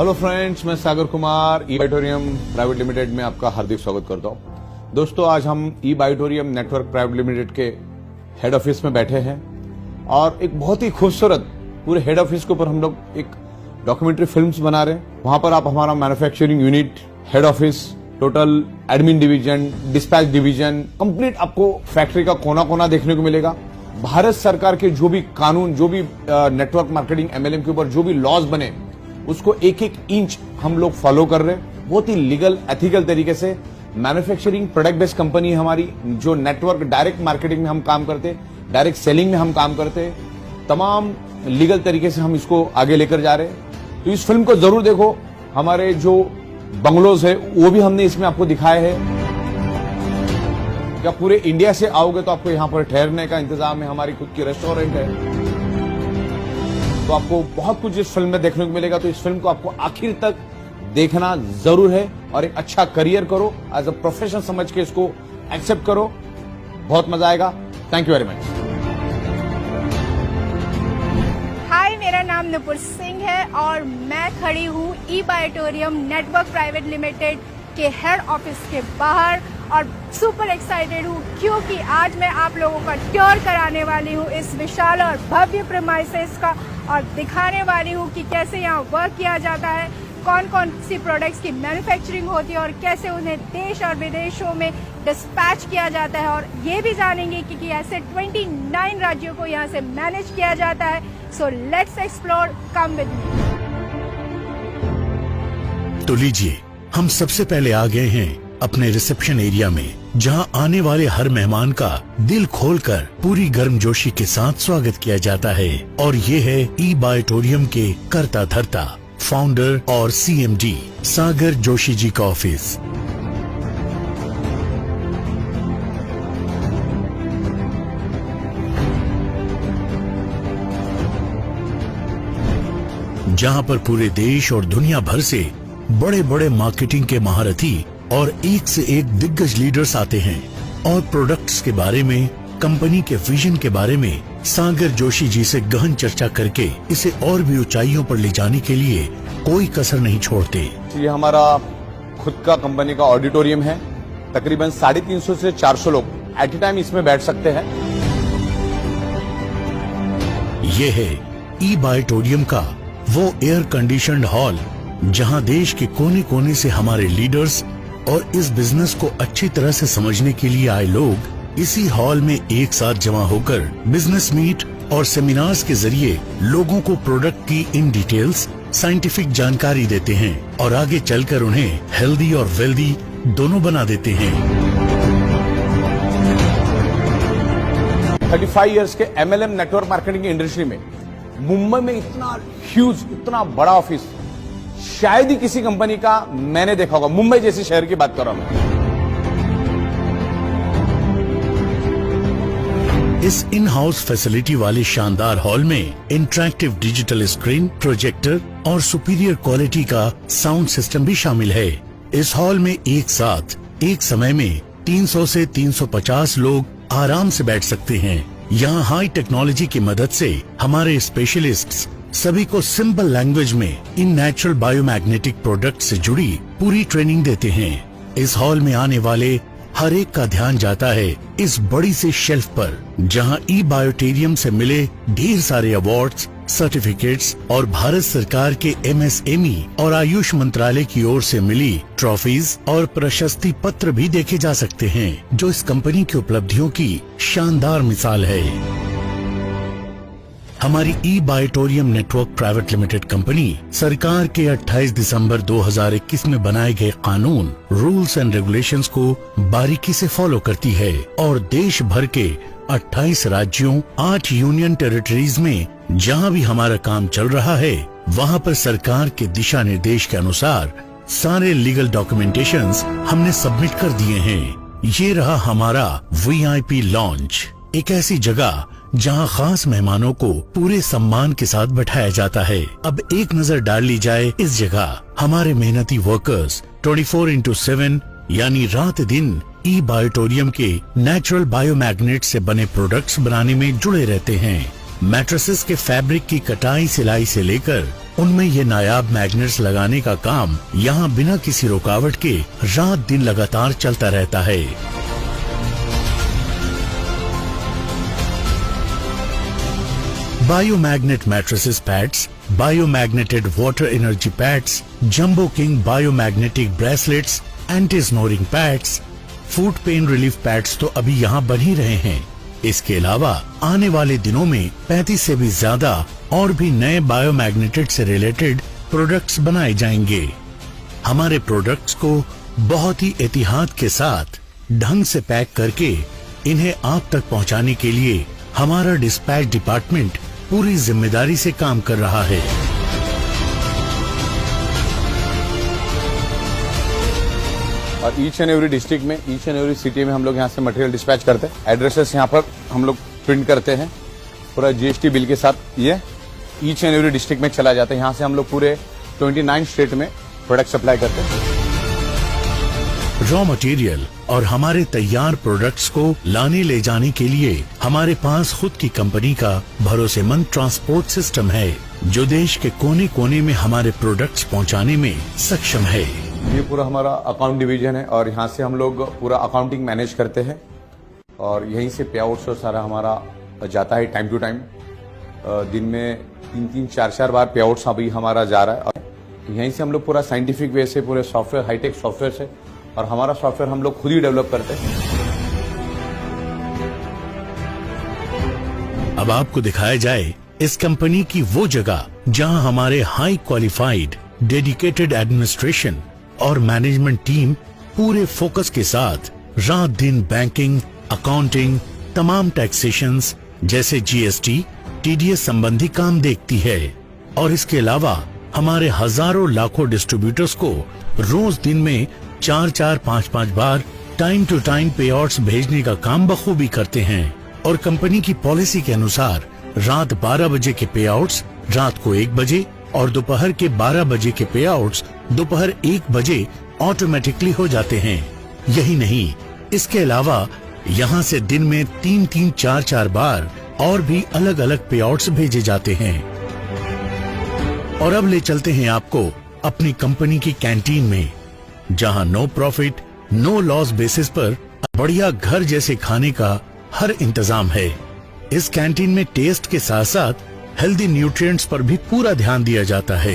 Hello friends, मैं सागर कुमार ई बाइटोरियम private limited में आपका हार्दिक स्वागत करता हूं। दोस्तों, आज हम ई बाइटोरियम नेटवर्क प्राइवेट लिमिटेड के हेड ऑफिस में बैठे हैं और एक बहुत ही खूबसूरत पूरे हेड ऑफिस के ऊपर हम लोग एक डॉक्यूमेंट्री फिल्म्स बना रहे हैं। वहां पर आप हमारा manufacturing unit, head office, total admin division, dispatch division, complete आपको फैक्ट्री का कोना कोना देखने को मिलेगा। भारत सरकार के जो भी कानून, जो भी नेटवर्क मार्केटिंग एमएलएम के ऊपर जो भी लॉज बने, उसको एक एक इंच हम लोग फॉलो कर रहे हैं। बहुत ही लीगल, एथिकल तरीके से मैन्युफैक्चरिंग प्रोडक्ट बेस्ड कंपनी है हमारी, जो नेटवर्क डायरेक्ट मार्केटिंग में हम काम करते हैं, डायरेक्ट सेलिंग में हम काम करते हैं। तमाम लीगल तरीके से हम इसको आगे लेकर जा रहे हैं। तो इस फिल्म को जरूर देखो। हमारे जो बंगलोज है वो भी हमने इसमें आपको दिखाए हैं। या पूरे इंडिया से आओगे तो आपको यहाँ पर ठहरने का इंतजाम है, हमारी खुद की रेस्टोरेंट है, तो आपको बहुत कुछ इस फिल्म में देखने को मिलेगा। तो इस फिल्म को आपको आखिर तक देखना जरूर है और एक अच्छा करियर करो, एज अ प्रोफेशन समझ के इसको एक्सेप्ट करो। बहुत मजा आएगा। Thank you very much. Hi, मेरा नाम नुपुर सिंह है और मैं खड़ी हूँ E Bytorium network private limited के हेड ऑफिस के बाहर और सुपर एक्साइटेड हूँ क्योंकि आज मैं आप लोगों का टूर कराने वाली हूँ इस विशाल और भव्य प्रीमाइसेस का, और दिखाने वाली हूँ कि कैसे यहाँ वर्क किया जाता है, कौन कौन सी प्रोडक्ट्स की मैन्युफैक्चरिंग होती है और कैसे उन्हें देश और विदेशों में डिस्पैच किया जाता है। और ये भी जानेंगे कि ऐसे 29 राज्यों को यहाँ से मैनेज किया जाता है। So let's explore, come with me. तो लीजिए, हम सबसे पहले आ गए हैं अपने रिसेप्शन एरिया में, जहां आने वाले हर मेहमान का दिल खोलकर पूरी गर्मजोशी के साथ स्वागत किया जाता है। और ये है ई बाइटोरियम के करता धरता फाउंडर और सीएमडी सागर जोशी जी का ऑफिस। जहां पर पूरे देश और दुनिया भर से बड़े बड़े मार्केटिंग के महारथी और एक से एक दिग्गज लीडर्स आते हैं और प्रोडक्ट्स के बारे में, कंपनी के विजन के बारे में सागर जोशी जी से गहन चर्चा करके इसे और भी ऊंचाइयों पर ले जाने के लिए कोई कसर नहीं छोड़ते। ये हमारा खुद का कंपनी का ऑडिटोरियम है। तकरीबन 350 से 400 लोग एट ए टाइम इसमें बैठ सकते हैं। ये है ई बाइटोरियम का वो एयर कंडीशनड हॉल, जहां देश के कोने कोने से हमारे लीडर्स और इस बिजनेस को अच्छी तरह से समझने के लिए आए लोग इसी हॉल में एक साथ जमा होकर बिजनेस मीट और सेमिनार्स के जरिए लोगों को प्रोडक्ट की इन डिटेल्स साइंटिफिक जानकारी देते हैं और आगे चलकर उन्हें हेल्दी और वेल्दी दोनों बना देते हैं। 35 इयर्स के एमएलएम नेटवर्क मार्केटिंग की इंडस्ट्री में मुंबई में इतना ह्यूज, इतना बड़ा ऑफिस शायद ही किसी कंपनी का मैंने देखा होगा। मुंबई जैसे शहर की बात कर रहा हूं। इस इन हाउस फैसिलिटी वाले शानदार हॉल में इंटरैक्टिव डिजिटल स्क्रीन, प्रोजेक्टर और सुपीरियर क्वालिटी का साउंड सिस्टम भी शामिल है। इस हॉल में एक साथ एक समय में 300 से 350 लोग आराम से बैठ सकते हैं। यहाँ हाई टेक्नोलॉजी की मदद से हमारे स्पेशलिस्ट्स सभी को सिंपल लैंग्वेज में इन नेचुरल बायोमैग्नेटिक प्रोडक्ट से जुड़ी पूरी ट्रेनिंग देते हैं। इस हॉल में आने वाले हर एक का ध्यान जाता है इस बड़ी से शेल्फ पर, जहां ई बायोटेरियम से मिले ढेर सारे अवार्ड्स, सर्टिफिकेट्स और भारत सरकार के एमएसएमई और आयुष मंत्रालय की ओर से मिली ट्रॉफीज और प्रशस्ति पत्र भी देखे जा सकते हैं, जो इस कंपनी की उपलब्धियों की शानदार मिसाल है। हमारी ई Bytorium network private limited company सरकार के 28 दिसंबर 2021 में बनाए गए कानून, रूल्स एंड रेगुलेशंस को बारीकी से फॉलो करती है और देश भर के 28 राज्यों, 8 यूनियन टेरिटरीज में जहां भी हमारा काम चल रहा है, वहां पर सरकार के दिशा निर्देश के अनुसार सारे लीगल डॉक्यूमेंटेशंस हमने सबमिट कर दिए हैं। ये रहा हमारा वीआईपी लॉन्च, एक ऐसी जगह जहां खास मेहमानों को पूरे सम्मान के साथ बैठाया जाता है। अब एक नजर डाल ली जाए इस जगह। हमारे मेहनती वर्कर्स 24/7 यानी रात दिन ई बायोटेरियम के नेचुरल बायोमैग्नेट से बने प्रोडक्ट्स बनाने में जुड़े रहते हैं। मैट्रेसेस के फैब्रिक की कटाई सिलाई से लेकर उनमें ये नायाब मैग्नेट्स लगाने का काम यहाँ बिना किसी रुकावट के रात दिन लगातार चलता रहता है। Biomagnet mattresses pads, biomagnetized water energy pads, jumbo king biomagnetic bracelets, anti snoring pads, foot pain relief pads तो अभी यहाँ बन ही रहे हैं। इसके अलावा आने वाले दिनों में 35 से भी ज्यादा और भी नए बायोमैग्नेटेड से रिलेटेड प्रोडक्ट्स बनाए जाएंगे। हमारे प्रोडक्ट्स को बहुत ही एहतियात के साथ ढंग से पैक करके इन्हें आप तक पहुंचाने के लिए हमारा डिस्पैच डिपार्टमेंट पूरी जिम्मेदारी से काम कर रहा है। और ईच एंड एवरी डिस्ट्रिक्ट में, ईच एंड एवरी सिटी में हम लोग यहाँ से मटेरियल डिस्पैच करते हैं। एड्रेसेस यहाँ पर हम लोग प्रिंट करते हैं, पूरा जीएसटी बिल के साथ ये ईच एंड एवरी डिस्ट्रिक्ट में चला जाता है। यहाँ से हम लोग पूरे 29 स्टेट में प्रोडक्ट सप्लाई करते हैं। रॉ मटेरियल और हमारे तैयार प्रोडक्ट्स को लाने ले जाने के लिए हमारे पास खुद की कंपनी का भरोसेमंद ट्रांसपोर्ट सिस्टम है, जो देश के कोने कोने में हमारे प्रोडक्ट्स पहुंचाने में सक्षम है। ये पूरा हमारा अकाउंट डिवीजन है और यहाँ से हम लोग पूरा अकाउंटिंग मैनेज करते हैं और यहीं से पे आउट सारा हमारा जाता है टाइम टू टाइम। दिन में 3-3, 4-4 बार पे आउट्स अभी हमारा जा रहा है। और यहीं से हम लोग पूरा साइंटिफिक वे से पूरे सॉफ्टवेयर, हाईटेक सॉफ्टवेयर से, और हमारा सॉफ्टवेयर हम लोग खुद ही डेवलप करते हैं। अब आपको दिखाया जाए इस कंपनी की वो जगह जहां हमारे हाई क्वालिफाइड डेडिकेटेड एडमिनिस्ट्रेशन और मैनेजमेंट टीम पूरे फोकस के साथ रात दिन बैंकिंग, अकाउंटिंग, तमाम टैक्सेशंस जैसे जीएसटी, टीडीएस संबंधी काम देखती है। और इसके अलावा हमारे हजारों लाखों डिस्ट्रीब्यूटर्स को रोज दिन में 4-4, 5-5 बार टाइम टू टाइम पे आउट्स भेजने का काम बखूबी करते हैं। और कंपनी की पॉलिसी के अनुसार रात 12 बजे के पे आउट्स रात को 1 बजे और दोपहर के 12 बजे के पे आउट्स दोपहर 1 बजे ऑटोमेटिकली हो जाते हैं। यही नहीं, इसके अलावा यहाँ से दिन में 3-3, 4-4 बार और भी अलग अलग पे आउट्स भेजे जाते हैं। और अब ले चलते हैं आपको अपनी कंपनी की कैंटीन में, जहाँ no profit no loss basis पर बढ़िया घर जैसे खाने का हर इंतजाम है। इस कैंटीन में टेस्ट के साथ साथ हेल्दी न्यूट्रिएंट्स पर भी पूरा ध्यान दिया जाता है।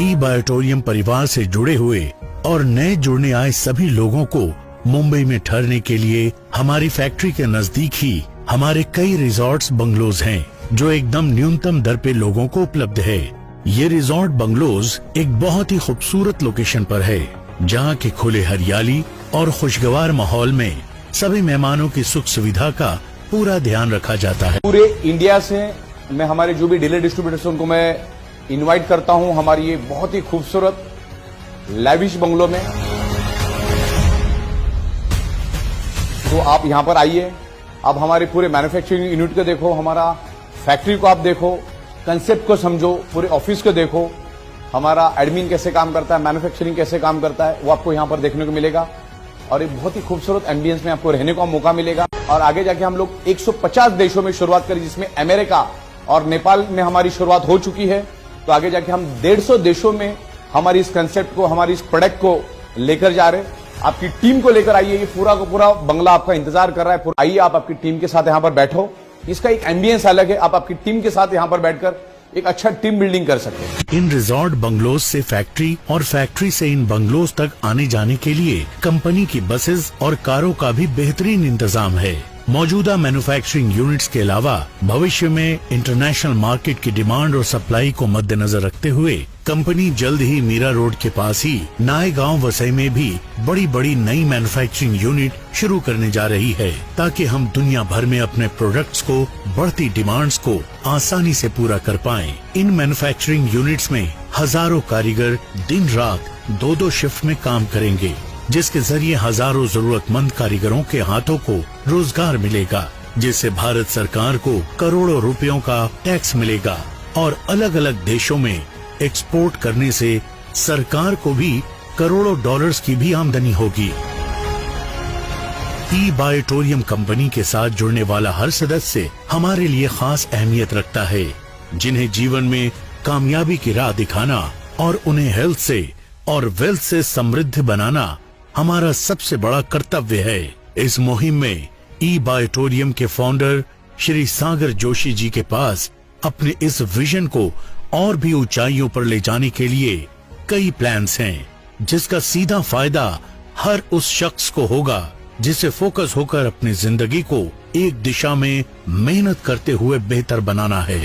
ई बायोटोरियम परिवार से जुड़े हुए और नए जुड़ने आए सभी लोगों को मुंबई में ठहरने के लिए हमारी फैक्ट्री के नजदीक ही हमारे कई रिजॉर्ट्स बंगलोज हैं, जो एकदम न्यूनतम दर पे लोगों को उपलब्ध है। ये रिजॉर्ट बंगलोज एक बहुत ही खूबसूरत लोकेशन पर है, जहाँ के खुले हरियाली और खुशगवार माहौल में सभी मेहमानों की सुख सुविधा का पूरा ध्यान रखा जाता है। पूरे इंडिया से मैं हमारे जो भी डीलर डिस्ट्रीब्यूटर्स उनको मैं इनवाइट करता हूं हमारी ये बहुत ही खूबसूरत लैविश बंगलो में। तो आप यहां पर आइए, आप हमारे पूरे मैन्युफैक्चरिंग यूनिट को देखो, हमारा फैक्ट्री को आप देखो, कंसेप्ट को समझो, पूरे ऑफिस को देखो, हमारा एडमिन कैसे काम करता है, मैन्युफैक्चरिंग कैसे काम करता है, वो आपको यहां पर देखने को मिलेगा। और एक बहुत ही खूबसूरत एम्बियंस में आपको रहने का मौका मिलेगा। और आगे जाके हम लोग 150 देशों में शुरुआत करी, जिसमें अमेरिका और नेपाल में हमारी शुरुआत हो चुकी है। तो आगे जाके हम 150 देशों में हमारी इस कंसेप्ट को, हमारी इस प्रोडक्ट को लेकर जा रहे हैं। आपकी टीम को लेकर आइए, ये पूरा का पूरा बंगला आपका इंतजार कर रहा है। आइए, आप आपकी टीम के साथ यहाँ पर बैठो, इसका एक एम्बियंस अलग है। आप आपकी टीम के साथ यहाँ पर बैठकर एक अच्छा टीम बिल्डिंग कर सकते हैं। इन रिजॉर्ट बंगलोज से फैक्ट्री और फैक्ट्री से इन बंगलोज तक आने जाने के लिए कंपनी की बसेस और कारों का भी बेहतरीन इंतजाम है। मौजूदा मैन्युफैक्चरिंग यूनिट्स के अलावा भविष्य में इंटरनेशनल मार्केट की डिमांड और सप्लाई को मद्देनजर रखते हुए कंपनी जल्द ही मीरा रोड के पास ही नायगांव वसई में भी बड़ी बड़ी नई मैन्युफैक्चरिंग यूनिट शुरू करने जा रही है, ताकि हम दुनिया भर में अपने प्रोडक्ट्स को बढ़ती डिमांड्स को आसानी से पूरा कर पाएं। इन मैन्युफैक्चरिंग यूनिट्स में हजारों कारीगर दिन रात 2-2 शिफ्ट में काम करेंगे, जिसके जरिए हजारों जरूरतमंद कारीगरों के हाथों को रोजगार मिलेगा, जिससे भारत सरकार को करोड़ों रुपयों का टैक्स मिलेगा और अलग अलग देशों में एक्सपोर्ट करने से सरकार को भी करोड़ों डॉलर्स की भी आमदनी होगी। ई बायोटोरियम कंपनी के साथ जुड़ने वाला हर सदस्य हमारे लिए खास अहमियत रखता है, जिन्हें जीवन में कामयाबी की राह दिखाना और उन्हें हेल्थ से और वेल्थ से समृद्ध बनाना हमारा सबसे बड़ा कर्तव्य है। इस मुहिम में ई बायोटोरियम के फाउंडर श्री सागर जोशी जी के पास अपने इस विजन को और भी ऊंचाइयों पर ले जाने के लिए कई प्लान्स हैं, जिसका सीधा फायदा हर उस शख्स को होगा जिसे फोकस होकर अपनी जिंदगी को एक दिशा में मेहनत करते हुए बेहतर बनाना है।